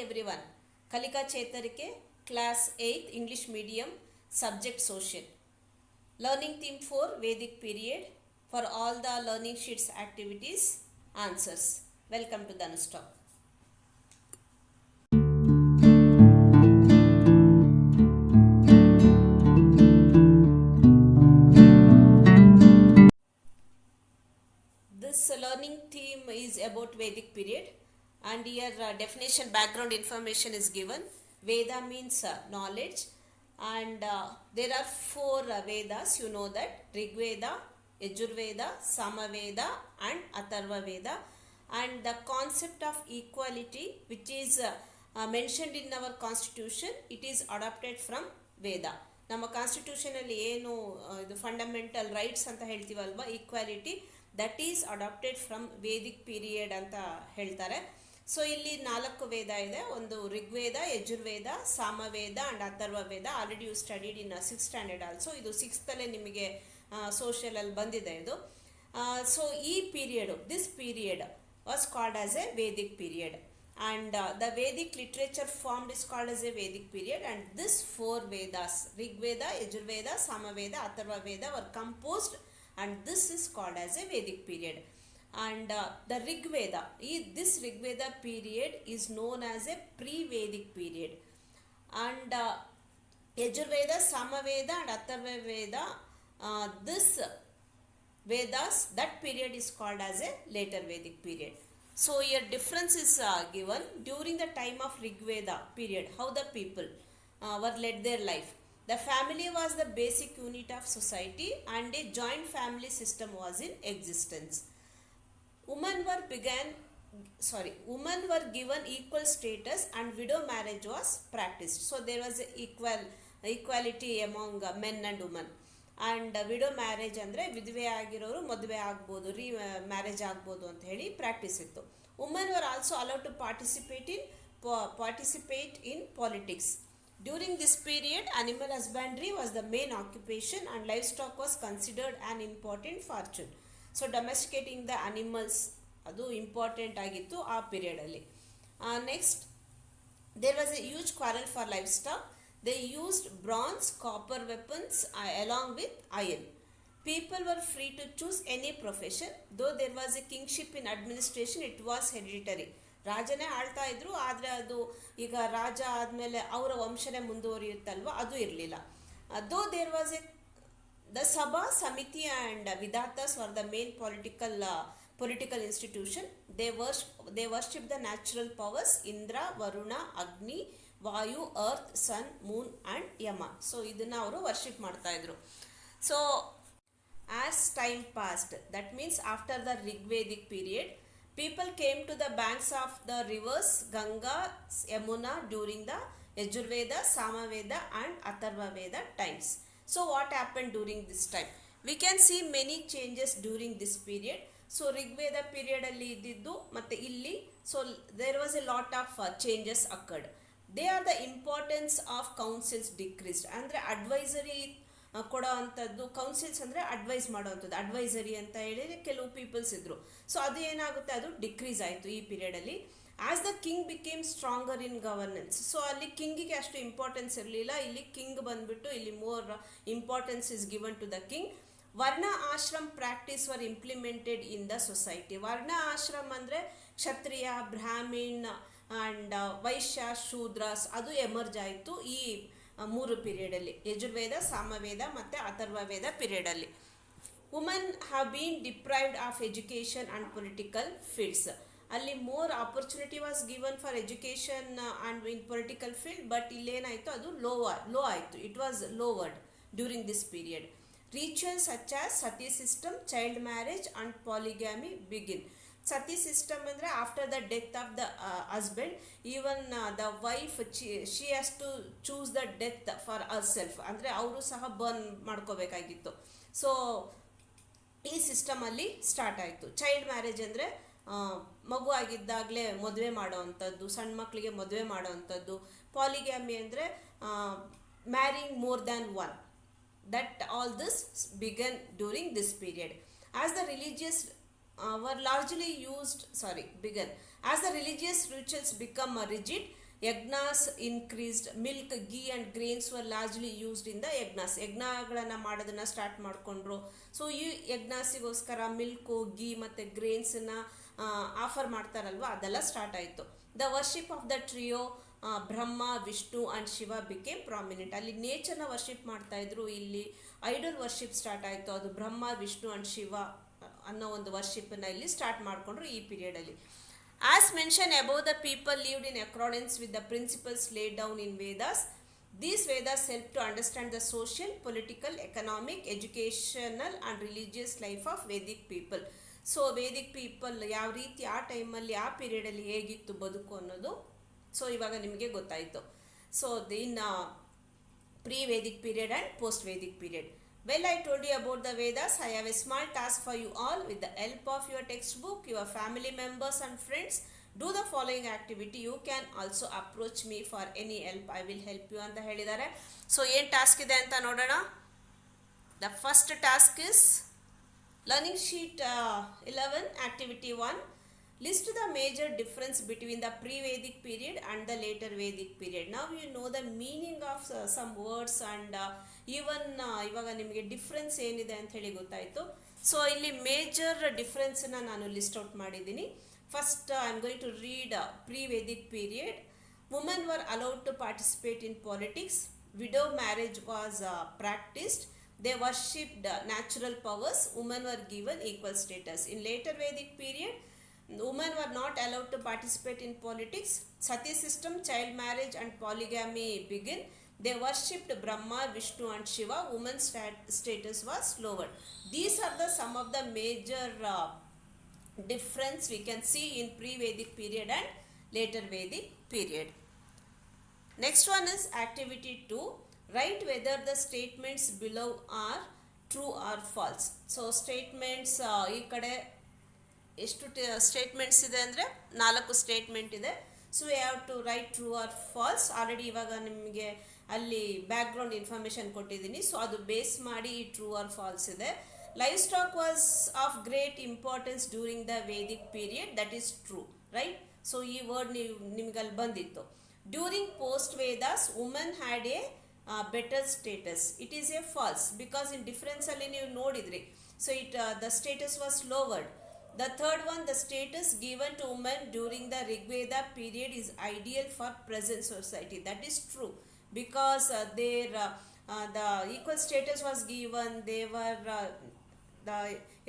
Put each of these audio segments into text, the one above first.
everyone. Kalika Chetarike, class 8th English medium, subject social. Learning theme for Vedic period. For all the learning sheets activities, answers. Welcome to Dhanu Talk. This learning theme is about Vedic period, and here definition, background information is given. Veda means knowledge, and there are four Vedas, you know that: Rig Veda, Yajurveda, Samaveda and Atharva Veda. And the concept of equality, which is mentioned in our constitution, it is adopted from Veda. ನಮ್ಮ ಕಾನ್ಸ್ಟಿಟ್ಯೂಷನಲ್ಲಿ ಏನು ಇದು fundamental rights ಅಂತ ಹೇಳ್ತೀವಲ್ವ, equality, that is adopted from Vedic period ಅಂತ ಹೇಳ್ತಾರೆ. So ಇಲ್ಲಿ 4 ವೇದ ಇದೆ. ಒಂದು Rigveda, Yajurveda, Samaveda and Atharva Veda. Already you studied in 6th standard also. ಇದು 6th ನಿಮಗೆ ಸೋಷಿಯಲಲ್ಲಿ ಬಂದಿದೆ ಇದು. ಸೊ ಈ period, this period was called as a Vedic period, and the Vedic literature formed is called as a Vedic period, and this 4 Vedas, Rig Veda, Yajurveda, Samaveda, Atharva Veda, were composed, and this is called as a Vedic period. And the Rig Veda, this Rig Veda period is known as a pre-Vedic period, and Yajurveda, Samaveda and Atharva Veda, this Vedas, that period is called as a later Vedic period. So here difference is given. During the time of Rig Veda period, how the people were led their life. The family was the basic unit of society, and a joint family system was in existence. Women were given equal status, and widow marriage was practiced. So there was equality among men and women. And widow marriage ಅಂದರೆ ವಿಧವೆ ಆಗಿರೋರು ಮದುವೆ ಆಗ್ಬೋದು, marriage ಆಗ್ಬೋದು ಅಂತ ಹೇಳಿ practice ಇತ್ತು. Women were also allowed to participate in politics. During this period animal husbandry was the main occupation, and livestock was considered an important fortune. So domesticating the animals ಅದು important ಆಗಿತ್ತು ಆ ಪೀರಿಯಡಲ್ಲಿ. Next, there was a huge quarrel for livestock. They used bronze, copper weapons along with iron. People were free to choose any profession. Though there was a kingship in administration, it was hereditary. ರಾಜನೇ ಆಳ್ತಾ ಇದ್ರು, ಆದರೆ ಅದು ಈಗ ರಾಜ ಆದಮೇಲೆ ಅವರ ವಂಶನೇ ಮುಂದುವರಿಯುತ್ತಲ್ವ, ಅದು ಇರಲಿಲ್ಲ. ದೋ there was the Sabha, Samiti and Vidathas were the main political institution. They worship the natural powers: Indra, Varuna, Agni, Vayu, earth, sun, moon and Yama. So ಇದನ್ನು ಅವರು ವರ್ಷಿಪ್ ಮಾಡ್ತಾ ಇದ್ರು. So as time passed, that means after the Rigvedic period, people came to the banks of the rivers Ganga, Yamuna during the Yajurveda, Samaveda and Atharva Veda times. So what happen during this time? We can see many changes during this period. So Rigveda ಪೀರಿಯಡಲ್ಲಿ ಇದ್ದಿದ್ದು ಮತ್ತು ಇಲ್ಲಿ, so there was a lot of changes occurred. They are the importance of councils decreased. ಅಂದರೆ advisory ಕೊಡೋ ಅಂಥದ್ದು, councils ಅಂದರೆ advice ಮಾಡೋ ಅಂಥದ್ದು, ಅಡ್ವೈಸರಿ ಅಂತ ಹೇಳಿ ಕೆಲವು ಪೀಪಲ್ಸ್ ಇದ್ದರು. ಸೊ ಅದು ಏನಾಗುತ್ತೆ, ಅದು ಡಿಕ್ರೀಸ್ ಆಯಿತು ಈ ಪೀರಿಯಡಲ್ಲಿ. As the king became stronger in governance. So ಅಲ್ಲಿ ಕಿಂಗಿಗೆ ಅಷ್ಟು ಇಂಪಾರ್ಟೆನ್ಸ್ ಇರಲಿಲ್ಲ. ಇಲ್ಲಿ ಕಿಂಗ್ ಬಂದುಬಿಟ್ಟು ಇಲ್ಲಿ more importance is given to the king. Varna ashram practice were implemented in the society. Varna ashram ಅಂದರೆ ಕ್ಷತ್ರಿಯ, ಬ್ರಾಹ್ಮಿಣ್ ಆ್ಯಂಡ್ ವೈಶ್ಯ, ಶೂದ್ರಾಸ್, ಅದು ಎಮರ್ಜ್ ಆಯಿತು ಈ 3 ಪೀರಿಯಡಲ್ಲಿ, ಯಜುರ್ವೇದ, ಸಾಮವೇದ ಮತ್ತು ಅಥರ್ವ ವೇದ ಪೀರಿಯಡಲ್ಲಿ. Women have been deprived of education and political fields. ಅಲ್ಲಿ more opportunity was given for education and in political field, but ಇಲ್ಲೇನಾಯಿತು, ಅದು low ಆಯಿತು. It was lowered during this period. Rituals such as sati system, child marriage and polygamy begin. Sati system ಅಂದರೆ after the death of the husband, even the wife she has to choose the death for our self, ಅಂದರೆ ಅವರು ಸಹ burn ಮಾಡ್ಕೋಬೇಕಾಗಿತ್ತು. So ಈ ಸಿಸ್ಟಮಲ್ಲಿ start ಆಯಿತು. Child marriage ಅಂದರೆ ಮಗು ಆಗಿದ್ದಾಗಲೇ ಮದುವೆ ಮಾಡೋ ಅಂಥದ್ದು, ಸಣ್ಣ ಮಕ್ಕಳಿಗೆ ಮದುವೆ ಮಾಡೋ ಅಂಥದ್ದು. ಪಾಲಿಗ್ಯಾಮಿ ಅಂದರೆ marrying more than one. That all this began during this period. As the religious were largely begun. As the religious rituals become rigid, yajnas increased, milk, ghee and grains were largely used in the yajnas. ಯಜ್ಞಗಳನ್ನು ಮಾಡೋದನ್ನು start ಮಾಡಿಕೊಂಡ್ರು. So ಈ ಯಜ್ಞಾಸಿಗೋಸ್ಕರ milk, ghee ಮತ್ತು ಗ್ರೇನ್ಸನ್ನು offer ಮಾಡ್ತಾರಲ್ವ, ಅದೆಲ್ಲ start ಆಯಿತು. The worship of the trio Brahma, Vishnu and Shiva became prominent. ಅಲ್ಲಿ ನೇಚರ್ನ worship ಮಾಡ್ತಾಯಿದ್ರು, ಇಲ್ಲಿ ಐಡಲ್ ವರ್ಷಿಪ್ ಸ್ಟಾರ್ಟ್ ಆಯಿತು. ಅದು ಬ್ರಹ್ಮ, ವಿಷ್ಣು ಆ್ಯಂಡ್ ಶಿವ ಅನ್ನೋ ಒಂದು ವರ್ಷಿಪ್ಪನ್ನು ಇಲ್ಲಿ ಸ್ಟಾರ್ಟ್ ಮಾಡಿಕೊಂಡ್ರು ಈ ಪೀರಿಯಡಲ್ಲಿ. As mentioned above, the people lived in accordance with the principles laid down in Vedas. These Vedas help to understand the social, political, economic, educational and religious life of Vedic people. So Vedic people ಯಾವ ರೀತಿ ಆ ಟೈಮಲ್ಲಿ ಆ ಪೀರಿಯಡಲ್ಲಿ ಹೇಗಿತ್ತು ಬದುಕು ಅನ್ನೋದು so ಇವಾಗ ನಿಮಗೆ ಗೊತ್ತಾಯಿತು. So in pre-Vedic period and post-Vedic period. Well, I told you about the Vedas. I have a small task for you all. With the help of your textbook, your family members and friends, do the following activity. You can also approach me for any help. I will help you ಅಂತ ಹೇಳಿದ್ದಾರೆ. So ಏನು task ಇದೆ ಅಂತ ನೋಡೋಣ. The first task is learning sheet 11, activity 1. List the major difference between the pre-Vedic period and the later Vedic period. Now you know the meaning of some words and even ಇವಾಗ ನಿಮಗೆ difference ಏನಿದೆ ಅಂತ ಹೇಳಿ ಗೊತ್ತಾಯಿತು. So ಇಲ್ಲಿ major ಡಿಫ್ರೆನ್ಸನ್ನು ನಾನು list out ಮಾಡಿದ್ದೀನಿ. First I am going to read pre-Vedic period. Women were allowed to participate in politics. Widow marriage was practiced. They worshipped natural powers. Women were given equal status. In later Vedic period, women were not allowed to participate in politics. Sati system, child marriage and polygamy began. They worshipped Brahma, Vishnu and Shiva. Women's status was lowered. These are some of the major difference we can see in pre-Vedic period and later Vedic period. Next one is activity 2. Write whether the statements below are true or false. So statements ಈ ಕಡೆ ಎಷ್ಟು statements ಇದೆ ಅಂದರೆ 4 statement ಇದೆ. So you have to write true or false. Already ಇವಾಗ ನಿಮಗೆ ಅಲ್ಲಿ background information ಕೊಟ್ಟಿದ್ದೀನಿ. ಸೊ ಅದು ಬೇಸ್ ಮಾಡಿ ಈ ಟ್ರೂ ಆರ್ ಫಾಲ್ಸ್ ಇದೆ. Livestock was of great importance during the Vedic period. That is true, right? So ಈ word ನಿಮ್ಗೆ ಅಲ್ಲಿ ಬಂದಿತ್ತು. During post Vedas women had a better status. It is a false because in ಡಿಫ್ರೆನ್ಸಲ್ಲಿ ನೀವು ನೋಡಿದ್ರಿ. So the status was lowered. The third one, the status given to women during the Rigveda period is ideal for present society. That is true because the equal status was given. They were the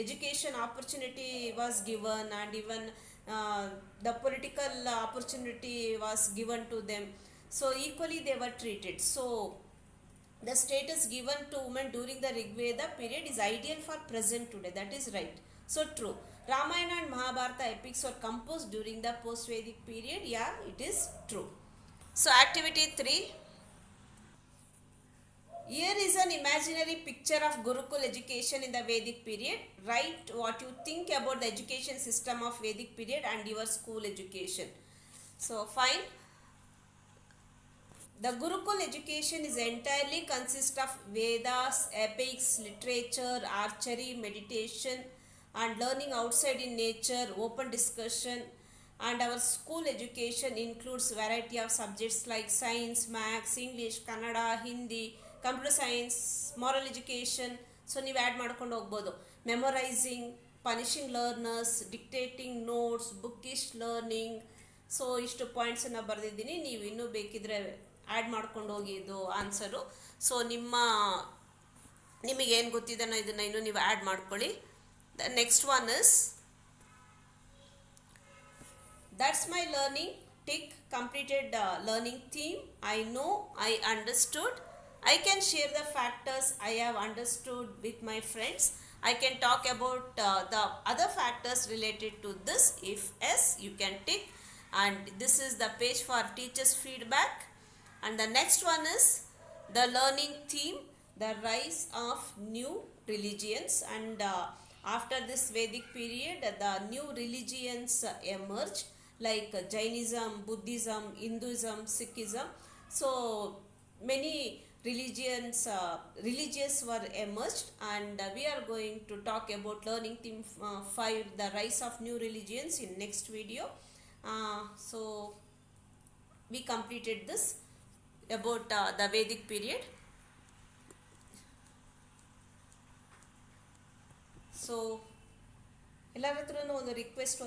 education opportunity was given and even the political opportunity was given to them. So equally they were treated. So the status given to women during the Rigveda period is ideal for present today. That is right. So true. Ramayana and Mahabharata epics were composed during the post-Vedic period. Yeah, it is true. So activity 3. Here is an imaginary picture of Gurukul education in the Vedic period. Write what you think about the education system of Vedic period and your school education. So fine. The Gurukul education is entirely consist of Vedas, epics, literature, archery, meditation and learning outside in nature, open discussion. And our school education includes variety of subjects like science, maths, English, Kannada, Hindi, computer science, moral education. So ನೀವು add ಮಾಡ್ಕೊಂಡು ಹೋಗ್ಬೋದು. Memorising, punishing learners, dictating notes, bookish learning. So ಇಷ್ಟು ಪಾಯಿಂಟ್ಸನ್ನು ಬರೆದಿದ್ದೀನಿ. ನೀವು ಇನ್ನೂ ಬೇಕಿದ್ರೆ add ಮಾಡ್ಕೊಂಡು ಹೋಗಿ ಇದು ಆನ್ಸರು. ಸೊ ನಿಮಗೇನು ಗೊತ್ತಿದೆನೋ ಇದನ್ನು ಇನ್ನೂ ನೀವು ಆ್ಯಡ್ ಮಾಡ್ಕೊಳ್ಳಿ. The next one is that's my learning. Tick. Completed learning theme. I know, I understood. I can share the factors I have understood with my friends. I can talk about the other factors related to this. If yes, you can tick. And this is the page for teachers feedback. And the next one is the learning theme, the rise of new religions. And after this Vedic period, the new religions emerged like Jainism, Buddhism, Hinduism, Sikhism. So many religious were emerged, and we are going to talk about learning theme 5, the rise of new religions, in next video. So we completed this about the Vedic period. So ಎಲ್ಲರ ಹತ್ರನೂ ಒಂದು request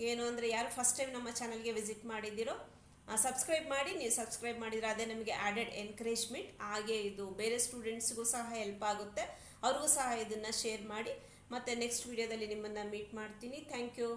ಏನು ಅಂದರೆ ಯಾರು first time ನಮ್ಮ ಚಾನಲ್ಗೆ visit ಮಾಡಿದ್ದೀರೋ subscribe ಮಾಡಿ. ನೀವು ಸಬ್ಸ್ಕ್ರೈಬ್ ಮಾಡಿದರೆ ಅದೇ ನಮಗೆ ಆ್ಯಡೆಡ್ ಎನ್ಕರೇಜ್ಮೆಂಟ್. ಹಾಗೆ ಇದು ಬೇರೆ ಸ್ಟೂಡೆಂಟ್ಸ್ಗೂ ಸಹ ಹೆಲ್ಪ್ ಆಗುತ್ತೆ. ಅವ್ರಿಗೂ ಸಹ ಇದನ್ನು ಶೇರ್ ಮಾಡಿ. ಮತ್ತು ನೆಕ್ಸ್ಟ್ ವಿಡಿಯೋದಲ್ಲಿ ನಿಮ್ಮನ್ನು ಮೀಟ್ ಮಾಡ್ತೀನಿ. Thank you.